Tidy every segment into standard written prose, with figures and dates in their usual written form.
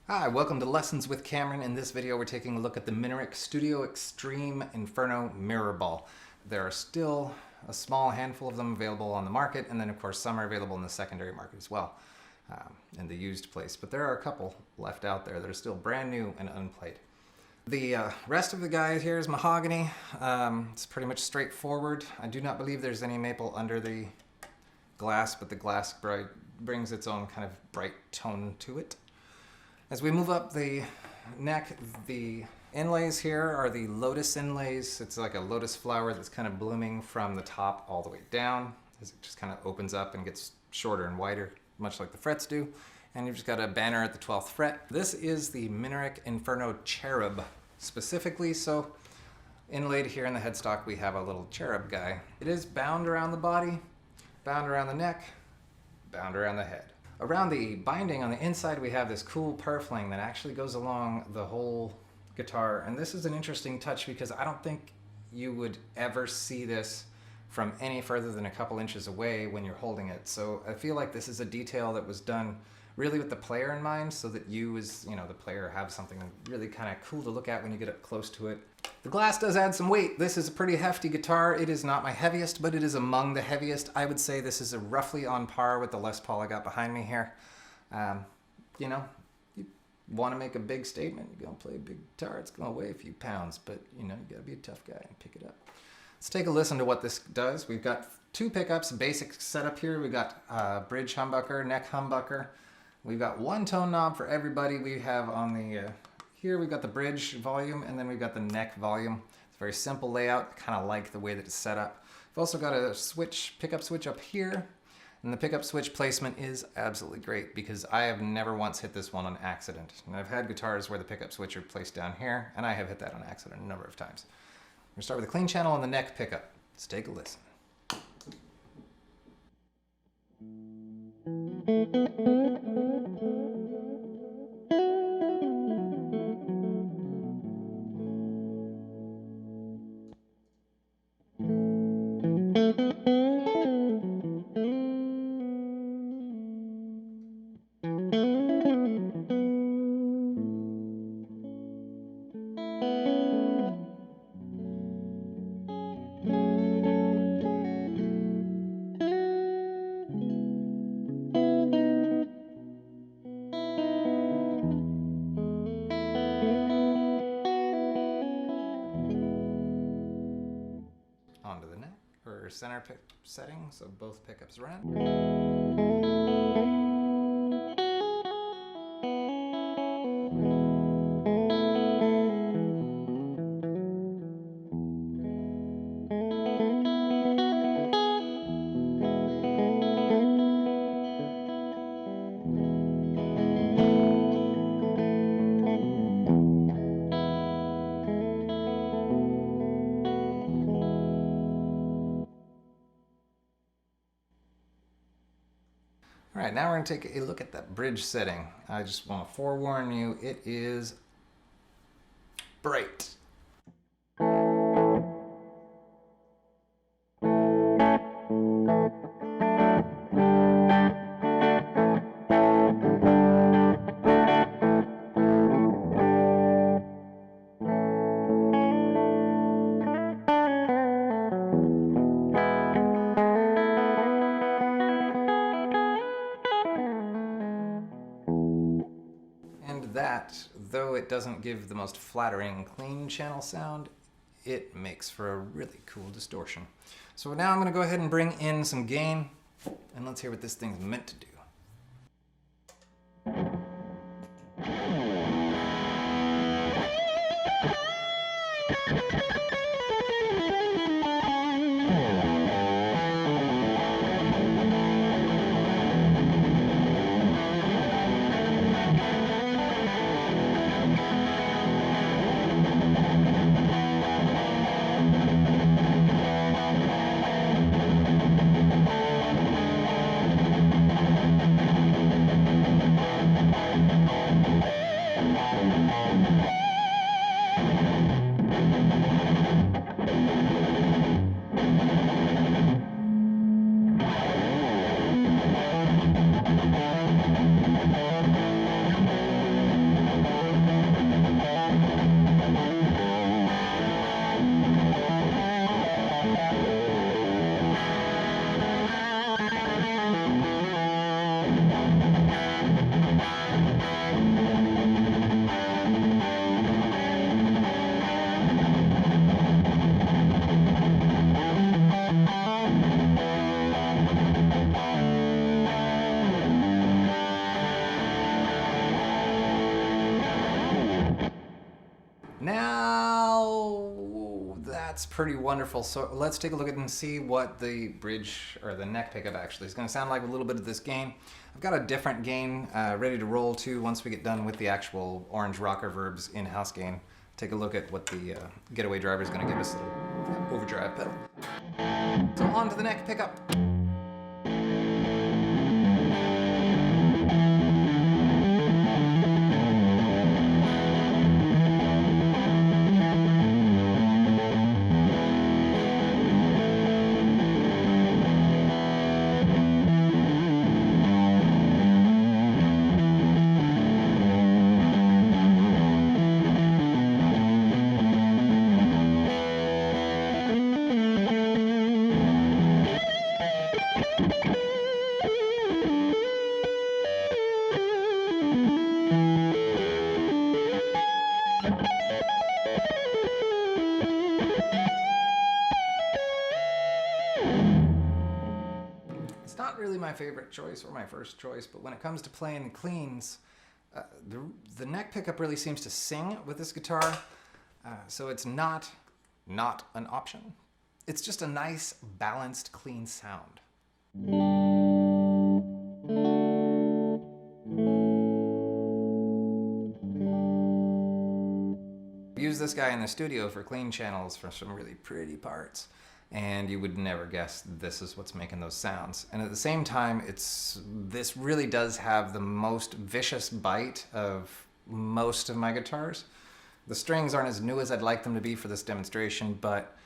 Hi, welcome to Lessons with Cameron. In this video, we're taking a look at the Minarik Xtreme Inferno Mirrorball. There are still a small handful of them available on the market, and then of course some are available in the secondary market as well, in the used place. But there are a couple left out there that are still brand new and unplayed. The rest of the guy here is mahogany. It's pretty much straightforward. I do not believe there's any maple under the glass, but the glass brings its own kind of bright tone to it. As we move up the neck, the inlays here are the lotus inlays. It's like a lotus flower that's kind of blooming from the top all the way down, as it just kind of opens up and gets shorter and wider, much like the frets do. And you've just got a banner at the 12th fret. This is the Minarik Inferno Cherub specifically, so inlaid here in the headstock we have a little cherub guy. It is bound around the body, bound around the neck, bound around the head. Around the binding on the inside we have this cool purfling that actually goes along the whole guitar, and this is an interesting touch because I don't think you would ever see this from any further than a couple inches away when you're holding it. So I feel like this is a detail that was done really with the player in mind, so that you as the player have something really kind of cool to look at when you get up close to it. The glass does add some weight. This is a pretty hefty guitar. It is not my heaviest, but it is among the heaviest. I would say this is roughly on par with the Les Paul I got behind me here. You want to make a big statement, you're going to play a big guitar, it's going to weigh a few pounds, but you got to be a tough guy and pick it up. Let's take a listen to what this does. We've got two pickups, basic setup here. We've got bridge humbucker, neck humbucker. We've got one tone knob for everybody. We have on the here we've got the bridge volume, and then we've got the neck volume. It's a very simple layout. I kind of like the way that it's set up. We've also got a pickup switch up here, and the pickup switch placement is absolutely great because I have never once hit this one on accident. And I've had guitars where the pickup switch are placed down here, and I have hit that on accident a number of times. We're gonna start with a clean channel on the neck pickup. Let's take a listen. Onto the neck, or center setting, so both pickups around. All right, now we're going to take a look at that bridge setting. I just want to forewarn you, it is bright. That, though it doesn't give the most flattering clean channel sound, it makes for a really cool distortion. So now I'm going to go ahead and bring in some gain, and let's hear what this thing's meant to do. that's pretty wonderful. So let's take a look at it and see what the bridge or the neck pickup actually is going to sound like with a little bit of this gain. I've got a different gain ready to roll too once we get done with the actual orange Rockerverb's in-house gain. Take a look at what the Getaway driver is going to give us, the Overdrive pedal. So on to the neck pickup. It's not really my favorite choice or my first choice, but when it comes to playing cleans, the neck pickup really seems to sing with this guitar, so it's not an option. It's just a nice, balanced, clean sound. I use this guy in the studio for clean channels for some really pretty parts, and you would never guess this is what's making those sounds. And at the same time, this really does have the most vicious bite of most of my guitars. The strings aren't as new as I'd like them to be for this demonstration, but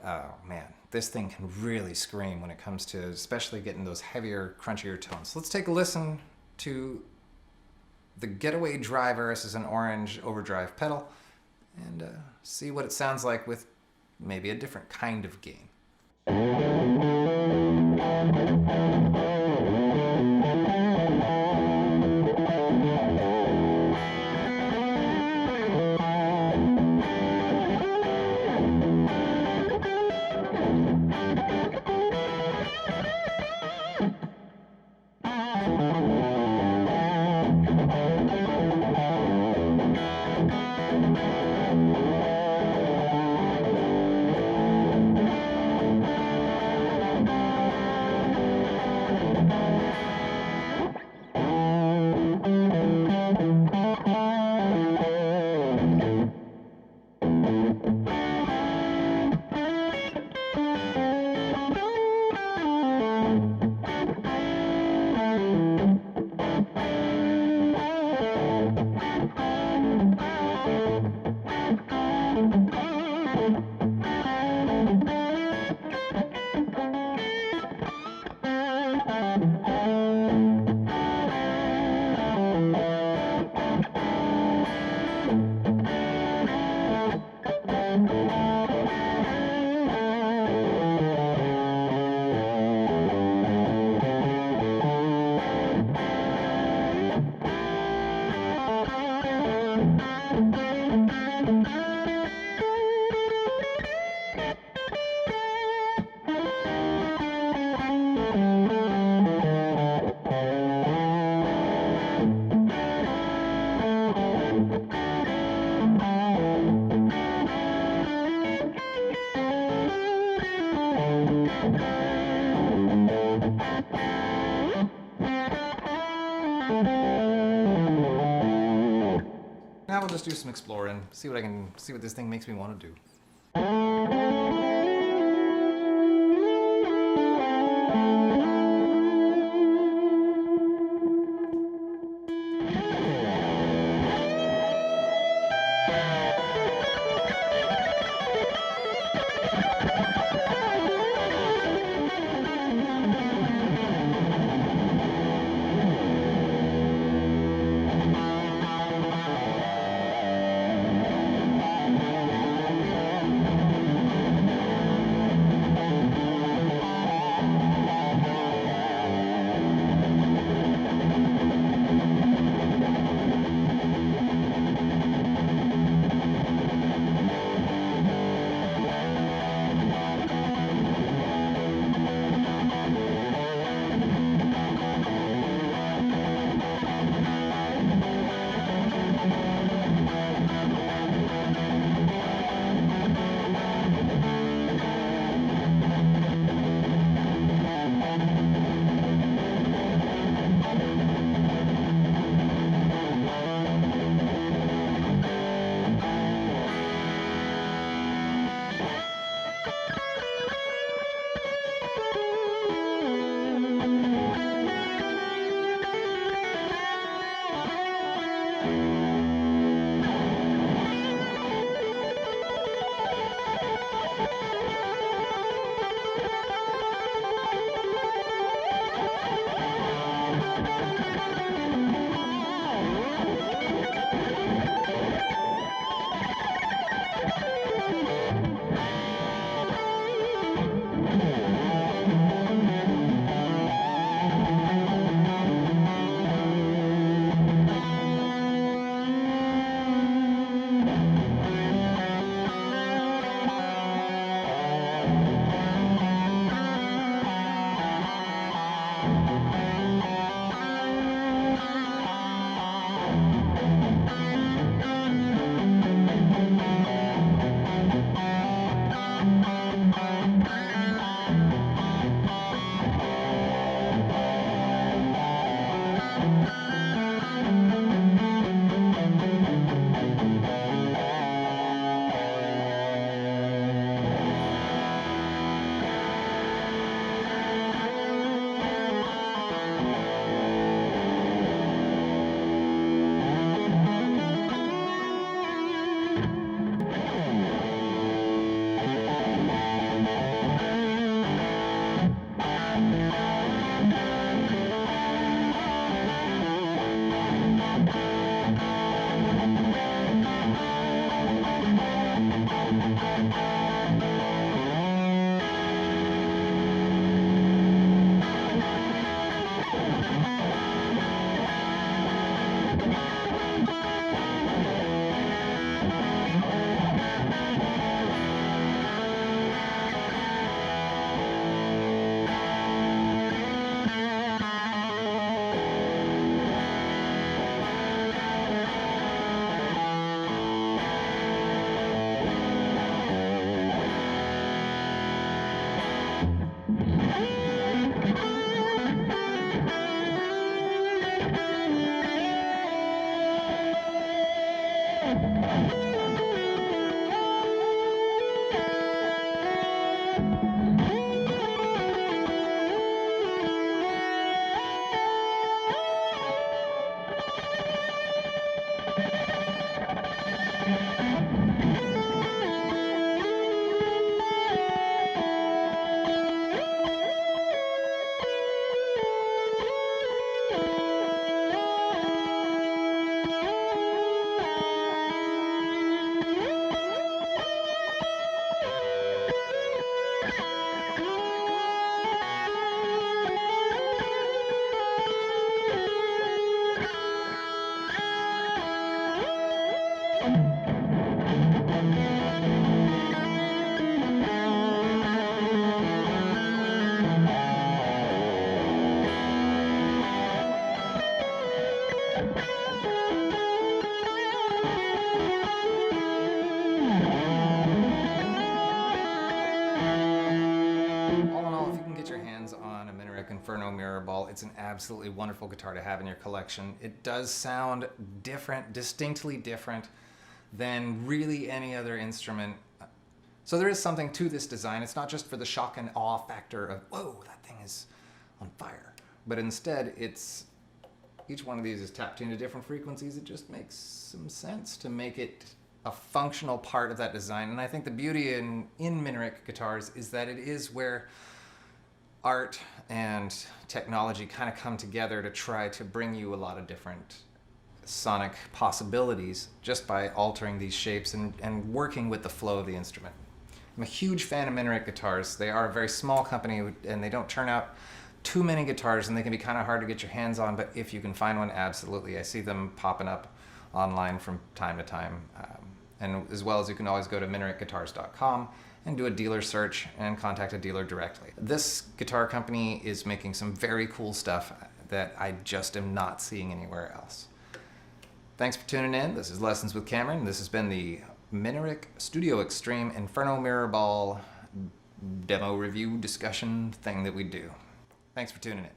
oh man, this thing can really scream when it comes to especially getting those heavier, crunchier tones. So let's take a listen to the Getaway driver. This is an orange Overdrive pedal, and see what it sounds like with maybe a different kind of gain. Now we'll just do some exploring, see what this thing makes me want to do. Minarik Inferno Mirrorball. It's an absolutely wonderful guitar to have in your collection. It does sound different, distinctly different than really any other instrument. So there is something to this design. It's not just for the shock and awe factor of, whoa, that thing is on fire. But instead, each one of these is tapped into different frequencies. It just makes some sense to make it a functional part of that design. And I think the beauty in Minarik guitars is that it is where art and technology kind of come together to try to bring you a lot of different sonic possibilities just by altering these shapes and working with the flow of the instrument. I'm a huge fan of Minarik guitars. They are a very small company and they don't turn out too many guitars, and they can be kind of hard to get your hands on, but if you can find one, absolutely. I see them popping up online from time to time. And as well as you can always go to MinarikGuitars.com and do a dealer search and contact a dealer directly. This guitar company is making some very cool stuff that I just am not seeing anywhere else. Thanks for tuning in. This is Lessons with Cameron. This has been the Minarik Studio Xtreme Inferno Mirrorball demo review discussion thing that we do. Thanks for tuning in.